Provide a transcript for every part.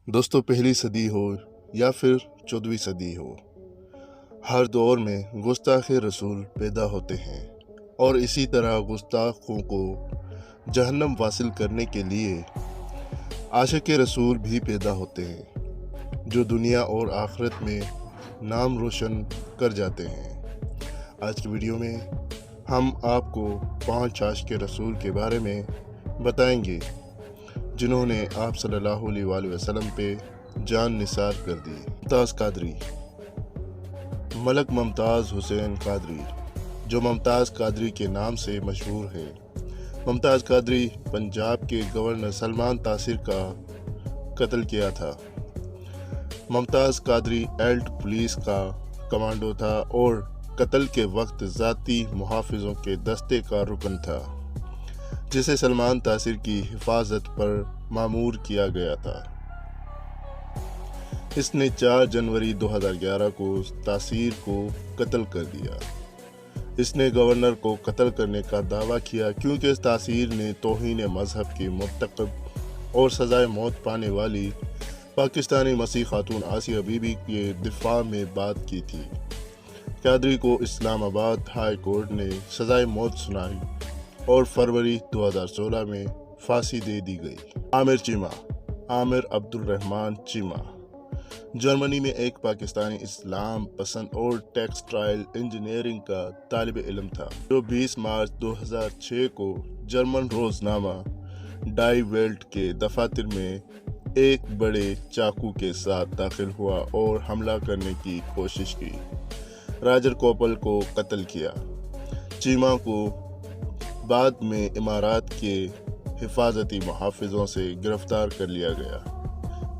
دوستو، پہلی صدی ہو یا پھر 14ویں صدی ہو، ہر دور میں گستاخ رسول پیدا ہوتے ہیں اور اسی طرح گستاخوں کو جہنم واصل کرنے کے لیے عاشق رسول بھی پیدا ہوتے ہیں جو دنیا اور آخرت میں نام روشن کر جاتے ہیں۔ آج کی ویڈیو میں ہم آپ کو 5 عاشق رسول کے بارے میں بتائیں گے جنہوں نے آپ صلی اللہ علیہ وآلہ وسلم پہ جان نثار کر دی۔ ممتاز قادری، ملک ممتاز حسین قادری، جو ممتاز قادری کے نام سے مشہور ہے۔ ممتاز قادری پنجاب کے گورنر سلمان تاثر کا قتل کیا تھا۔ ممتاز قادری ایلٹ پولیس کا کمانڈو تھا اور قتل کے وقت ذاتی محافظوں کے دستے کا رکن تھا جسے سلمان تاثر کی حفاظت پر مامور کیا گیا تھا۔ اس نے 4 جنوری 2011 کو تاثیر کو قتل کر دیا۔ اس نے گورنر کو قتل کرنے کا دعویٰ کیا کیونکہ تاثیر نے توہین مذہب کی مرتکب اور سزائے موت پانے والی پاکستانی مسیحی خاتون آسیہ بی بی کے دفاع میں بات کی تھی۔ قادری کو اسلام آباد ہائی کورٹ نے سزائے موت سنائی اور فروری 2016 میں پھانسی دے دی گئی۔ عامر چیمہ، عامر عبد الرحمن چیمہ، جرمنی میں ایک پاکستانی اسلام پسند اور ٹیکسٹائل انجینئرنگ کا طالب علم تھا جو 20 مارچ 2006 کو جرمن روزنامہ ڈائی ویلٹ کے دفاتر میں ایک بڑے چاقو کے ساتھ داخل ہوا اور حملہ کرنے کی کوشش کی۔ راجر کوپل کو قتل کیا۔ چیمہ کو بعد میں امارات کے حفاظتی محافظوں سے گرفتار کر لیا گیا۔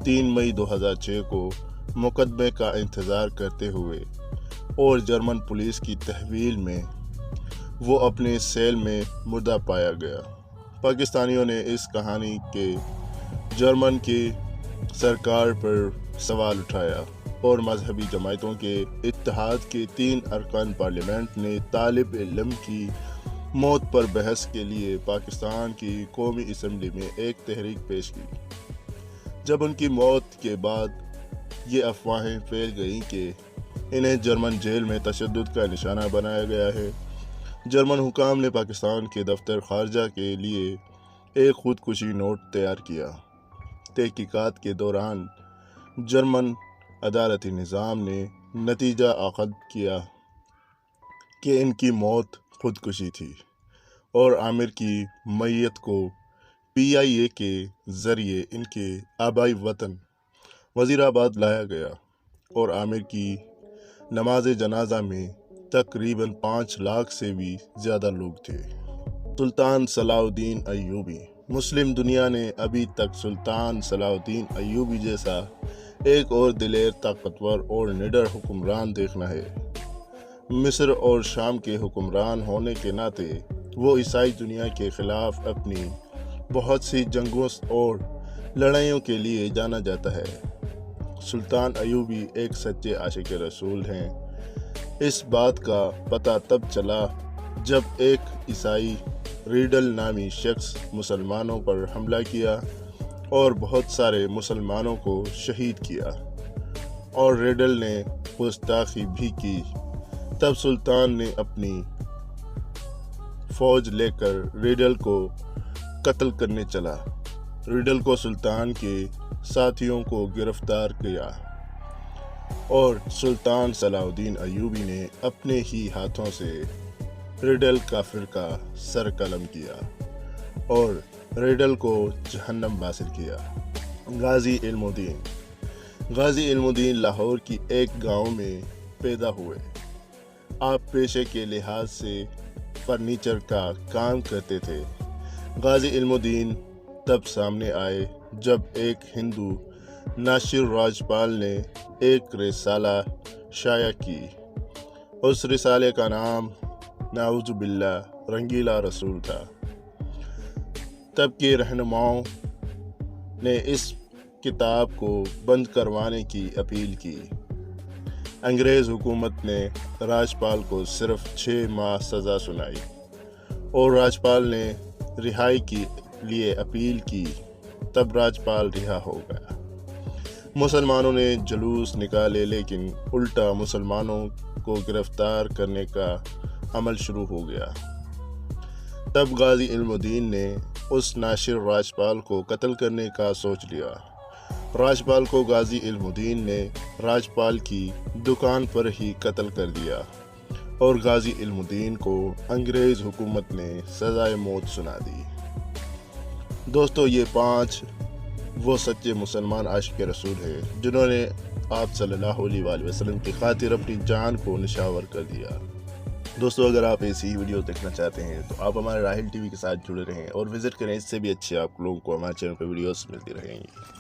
3 مئی 2006 کو مقدمے کا انتظار کرتے ہوئے اور جرمن پولیس کی تحویل میں وہ اپنے سیل میں مردہ پایا گیا۔ پاکستانیوں نے اس کہانی کے جرمن کی سرکار پر سوال اٹھایا اور مذہبی جماعتوں کے اتحاد کے 3 ارکان پارلیمنٹ نے طالب علم کی موت پر بحث کے لیے پاکستان کی قومی اسمبلی میں ایک تحریک پیش کی۔ جب ان کی موت کے بعد یہ افواہیں پھیل گئیں کہ انہیں جرمن جیل میں تشدد کا نشانہ بنایا گیا ہے، جرمن حکام نے پاکستان کے دفتر خارجہ کے لیے ایک خودکشی نوٹ تیار کیا۔ تحقیقات کے دوران جرمن عدالتی نظام نے نتیجہ اخذ کیا کہ ان کی موت خودکشی تھی اور عامر کی میت کو PIA کے ذریعے ان کے آبائی وطن وزیر آباد لایا گیا اور عامر کی نماز جنازہ میں تقریباً 5 لاکھ سے بھی زیادہ لوگ تھے۔ سلطان صلاح الدین ایوبی، مسلم دنیا نے ابھی تک سلطان صلاح الدین ایوبی جیسا ایک اور دلیر، طاقتور اور نڈر حکمران دیکھنا ہے۔ مصر اور شام کے حکمران ہونے کے ناطے وہ عیسائی دنیا کے خلاف اپنی بہت سی جنگوں اور لڑائیوں کے لیے جانا جاتا ہے۔ سلطان ایوبی ایک سچے عاشق رسول ہیں۔ اس بات کا پتہ تب چلا جب ایک عیسائی ریڈل نامی شخص مسلمانوں پر حملہ کیا اور بہت سارے مسلمانوں کو شہید کیا اور ریڈل نے گستاخی بھی کی۔ تب سلطان نے اپنی فوج لے کر ریڈل کو قتل کرنے چلا۔ ریڈل کو سلطان کے ساتھیوں کو گرفتار کیا اور سلطان صلاح الدین ایوبی نے اپنے ہی ہاتھوں سے ریڈل کافر کا سر قلم کیا اور ریڈل کو جہنم واصل کیا۔ غازی علم الدین، غازی علم الدین لاہور کی ایک گاؤں میں پیدا ہوئے۔ آپ پیشے کے لحاظ سے فرنیچر کا کام کرتے تھے۔ غازی علم الدین تب سامنے آئے جب ایک ہندو ناشر راجپال نے ایک رسالہ شائع کی۔ اس رسالے کا نام نعوذ باللہ رنگیلا رسول تھا۔ تب کے رہنماؤں نے اس کتاب کو بند کروانے کی اپیل کی۔ انگریز حکومت نے راجپال کو صرف 6 ماہ سزا سنائی اور راجپال نے رہائی کے لیے اپیل کی۔ تب راجپال رہا ہو گیا۔ مسلمانوں نے جلوس نکالے لیکن الٹا مسلمانوں کو گرفتار کرنے کا عمل شروع ہو گیا۔ تب غازی علم الدین نے اس ناشر راجپال کو قتل کرنے کا سوچ لیا۔ راجپال کو غازی علم الدین نے راجپال کی دکان پر ہی قتل کر دیا اور غازی علم الدین کو انگریز حکومت نے سزائے موت سنا دی۔ دوستو، یہ 5 وہ سچے مسلمان عاشق رسول ہیں جنہوں نے آپ صلی اللہ علیہ وآلہ وسلم کی خاطر اپنی جان کو نشاور کر دیا۔ دوستو، اگر آپ ایسی ویڈیو دیکھنا چاہتے ہیں تو آپ ہمارے راحل ٹی وی کے ساتھ جڑے رہیں اور وزٹ کریں، اس سے بھی اچھے آپ لوگوں کو ہمارے چینل پہ ویڈیوز ملتی رہیں گی۔